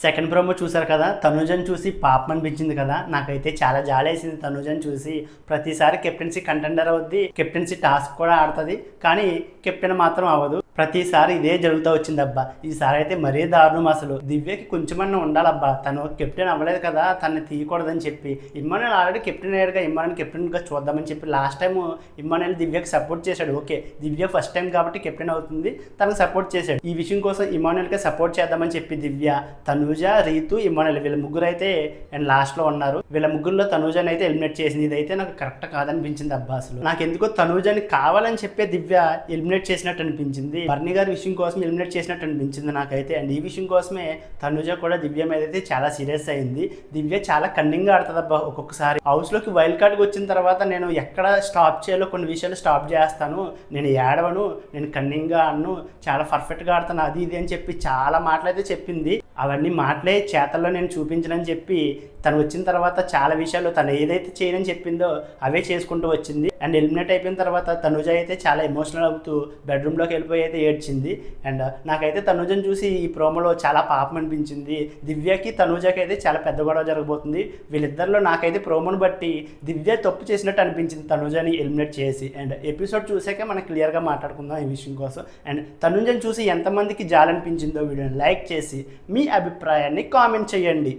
Second promo చూసారు కదా, తనుజని చూసి పాపం అనిపించింది కదా. నాకైతే చాలా జాలేసింది తనుజని చూసి. ప్రతిసారి కెప్టెన్సీ కంటెండర్ అవుద్ది, కెప్టెన్సీ టాస్క్ కూడా ఆడుతుంది, కానీ కెప్టెన్ మాత్రం అవ్వదు. ప్రతిసారి ఇదే జరుగుతూ వచ్చిందబ్బా. ఈసారి అయితే మరీ దారుణం. అసలు దివ్యకి కొంచెమన్నా ఉండాలబ్బా. తను కెప్టెన్ అవ్వలేదు కదా, తనని తీయకూడదని చెప్పి. ఇమ్మానుయల్ ఆల్రెడీ కెప్టెన్ అయ్యాడుగా, ఇమ్మానుయల్ కెప్టెన్గా చూద్దామని చెప్పి లాస్ట్ టైం ఇమ్మానుయల్ దివ్యకి సపోర్ట్ చేశాడు. ఓకే, దివ్య ఫస్ట్ టైం కాబట్టి కెప్టెన్ అవుతుంది, తనకు సపోర్ట్ చేశాడు. ఈ విషయం కోసం ఇమ్మానుయల్కి సపోర్ట్ చేద్దామని చెప్పి దివ్య, తనూజ, రీతు, ఇమ్మానుయల్ వీళ్ళ ముగ్గురు అయితే అండ్ లాస్ట్లో ఉన్నారు. వీళ్ళ ముగ్గురులో తనూజని అయితే ఎలిమినేట్ చేసింది. ఇదైతే నాకు కరెక్ట్ కాదనిపించింది అబ్బా. అసలు నాకు ఎందుకో తనూజని కావాలని చెప్పే దివ్య ఎలిమినేట్ చేసినట్టు అనిపించింది. బర్నీ గారి విషయం కోసం ఎలిమినేట్ చేసినట్టు అనిపించింది నాకైతే. అండ్ ఈ విషయం కోసమే తనుజ కూడా దివ్య మీద అయితే చాలా సీరియస్ అయింది. దివ్య చాలా కన్నింగ్గా ఆడుతుందబ్బా. ఒక్కొక్కసారి హౌస్లోకి వైల్డ్ కార్డ్కి వచ్చిన తర్వాత నేను ఎక్కడ స్టాప్ చేయాలో కొన్ని విషయాలు స్టాప్ చేస్తాను, నేను ఏడవను, నేను కన్నింగ్గా ఆడను, చాలా పర్ఫెక్ట్గా ఆడతాను, అది ఇది అని చెప్పి చాలా మాటలు అయితే చెప్పింది. అవన్నీ మాటలే చేతల్లో నేను చూపించనని చెప్పి తను వచ్చిన తర్వాత చాలా విషయాలు తను ఏదైతే చేయనని చెప్పిందో అవే చేసుకుంటూ వచ్చింది. అండ్ ఎలిమినేట్ అయిపోయిన తర్వాత తనుజ అయితే చాలా ఎమోషనల్ అవుతూ బెడ్రూమ్లోకి వెళ్ళిపోయి అయితే ఏడ్చింది. అండ్ నాకైతే తనుజని చూసి ఈ ప్రోమోలో చాలా పాపం అనిపించింది. దివ్యకి తనుజకి అయితే చాలా పెద్ద గొడవ జరగబోతుంది. వీళ్ళిద్దరిలో నాకైతే ప్రోమోను బట్టి దివ్య తప్పు చేసినట్టు అనిపించింది తనుజని ఎలిమినేట్ చేసి. అండ్ ఎపిసోడ్ చూసాక మనం క్లియర్గా మాట్లాడుకుందాం ఈ విషయం కోసం. అండ్ తనుజని చూసి ఎంతమందికి జాలనిపించిందో వీడియోని లైక్ చేసి మీ అభిప్రాయాన్ని కామెంట్ చేయండి.